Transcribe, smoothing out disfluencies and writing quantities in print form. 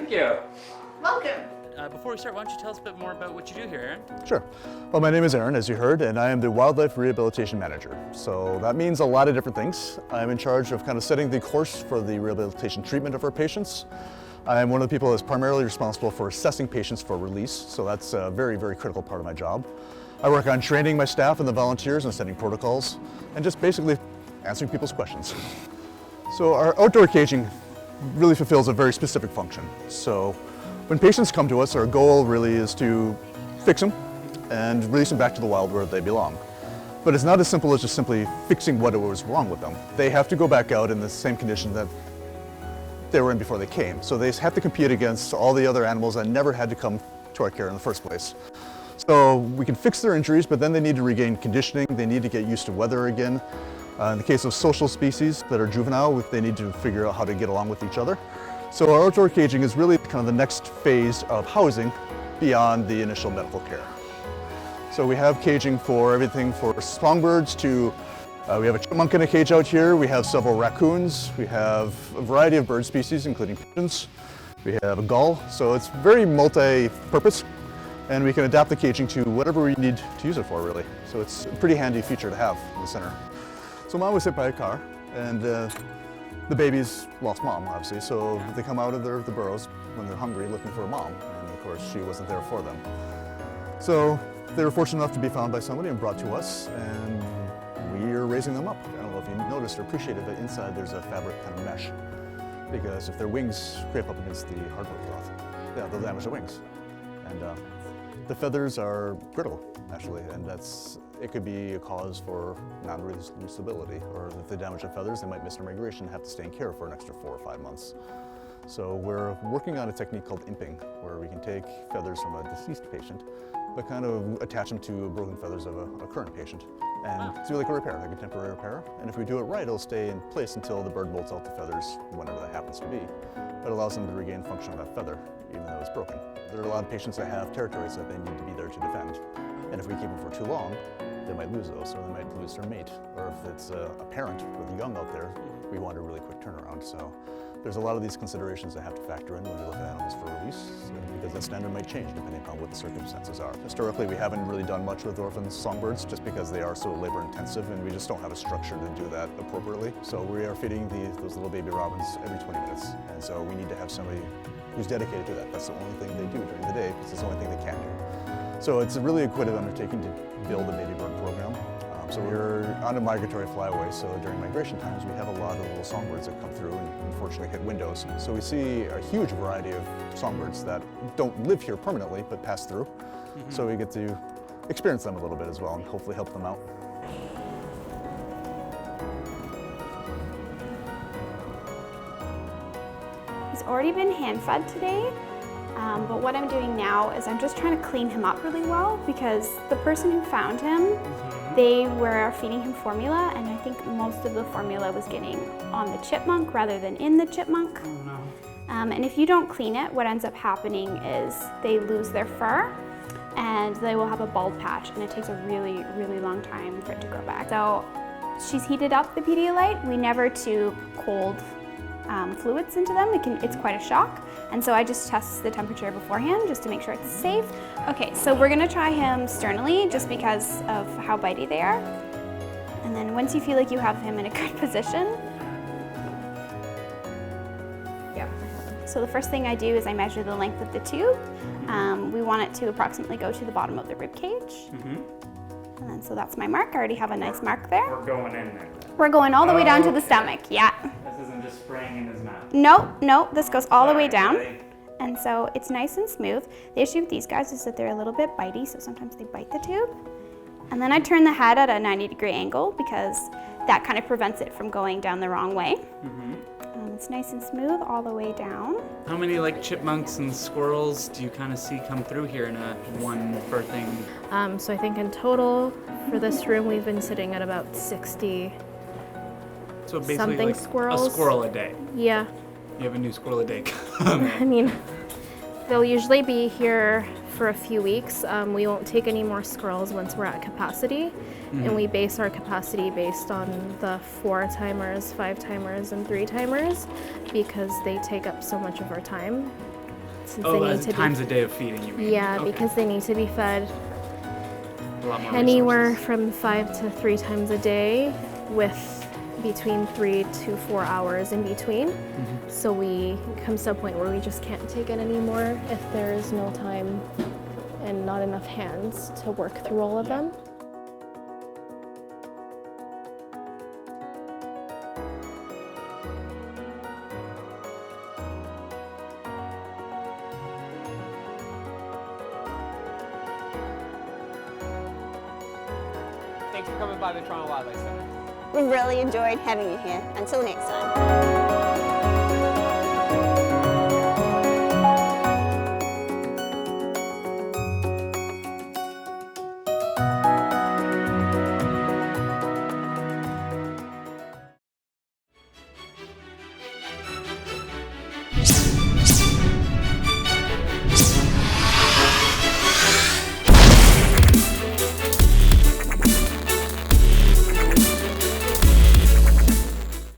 Thank you. Welcome. Before we start, why don't you tell us a bit more about what you do here, Aaron? Sure. Well, my name is Aaron, as you heard, and I am the Wildlife Rehabilitation Manager. So that means a lot of different things. I'm in charge of kind of setting the course for the rehabilitation treatment of our patients. I am one of the people that's primarily responsible for assessing patients for release, so that's a very, very critical part of my job. I work on training my staff and the volunteers and setting protocols, and just basically answering people's questions. So our outdoor caging really fulfills a very specific function. So when patients come to us, our goal really is to fix them and release them back to the wild where they belong. But it's not as simple as just simply fixing what was wrong with them. They have to go back out in the same condition that they were in before they came. So they have to compete against all the other animals that never had to come to our care in the first place. So we can fix their injuries, but then they need to regain conditioning. They need to get used to weather again. In the case of social species that are juvenile, they need to figure out how to get along with each other. So our outdoor caging is really kind of the next phase of housing beyond the initial medical care. So we have caging for everything for songbirds to, we have a chipmunk in a cage out here, we have several raccoons, we have a variety of bird species including pigeons, we have a gull, so it's very multi-purpose and we can adapt the caging to whatever we need to use it for really. So it's a pretty handy feature to have in the center. So mom was hit by a car and the babies lost mom, obviously, so they come out of the burrows when they're hungry looking for a mom, and of course she wasn't there for them. So they were fortunate enough to be found by somebody and brought to us, and we are raising them up. I don't know if you noticed or appreciated, but inside there's a fabric kind of mesh, because if their wings scrape up against the hardwood cloth, yeah, they'll damage the wings. And the feathers are brittle, actually, and it could be a cause for non-reproducibility, or if they damage the feathers, they might miss their migration and have to stay in care for an extra 4 or 5 months. So we're working on a technique called imping, where we can take feathers from a deceased patient, but kind of attach them to broken feathers of a current patient, and do like a repair, like a temporary repair. And if we do it right, it'll stay in place until the bird bolts out the feathers, whenever that happens to be. But it allows them to regain function of that feather, even though it's broken. There are a lot of patients that have territories that they need to be there to defend. And if we keep them for too long, they might lose those, or they might lose their mate. Or if it's a parent with a young out there, we want a really quick turnaround. So there's a lot of these considerations that have to factor in when we look at animals for release, because that standard might change depending on what the circumstances are. Historically, we haven't really done much with orphan songbirds just because they are so labor intensive and we just don't have a structure to do that appropriately. So we are feeding those little baby robins every 20 minutes. And so we need to have somebody who's dedicated to that. That's the only thing they do during the day, because it's the only thing they can do. So it's a really equated undertaking to build a baby bird program. So we're on a migratory flyaway, so during migration times we have a lot of little songbirds that come through and unfortunately hit windows. So we see a huge variety of songbirds that don't live here permanently but pass through. So we get to experience them a little bit as well and hopefully help them out. He's already been hand-fed today, but what I'm doing now is I'm just trying to clean him up really well, because the person who found him, they were feeding him formula, and I think most of the formula was getting on the chipmunk rather than in the chipmunk. Oh no. And if you don't clean it, what ends up happening is they lose their fur and they will have a bald patch, and it takes a really, really long time for it to grow back. So she's heated up the Pedialyte. We never too cold fluids into them. It's quite a shock. And so I just test the temperature beforehand just to make sure it's safe. Okay, so we're gonna try him sternally just because of how bitey they are. And then once you feel like you have him in a good position, yep. So the first thing I do is I measure the length of the tube. We want it to approximately go to the bottom of the rib cage. And then so that's my mark. I already have a nice mark there. We're going in there. We're going all the way down to the stomach, yeah. This isn't just spraying in his mouth. No, this goes all the way down. And so it's nice and smooth. The issue with these guys is that they're a little bit bitey, so sometimes they bite the tube. And then I turn the head at a 90-degree angle because that kind of prevents it from going down the wrong way. It's nice and smooth all the way down. How many like chipmunks and squirrels do you kind of see come through here in a one birthing? So I think in total for this room we've been sitting at about 60 So basically something like squirrels. a squirrel a day. Yeah. You have a new squirrel a day. I mean, they'll usually be here for a few weeks. We won't take any more squirrels once we're at capacity. And we base our capacity based on the 4-timers, 5-timers, and 3-timers because they take up so much of our time. since Oh, they need as to times be. a day of feeding, you mean? Yeah, Okay. because they need to be fed A lot more anywhere resources. from 5 to 3 times a day, with between 3 to 4 hours in between. So we comes to a point where we just can't take it anymore if there is no time and not enough hands to work through all of them. Thanks for coming by the Toronto Wildlife Center. We really enjoyed having you here. Until next time.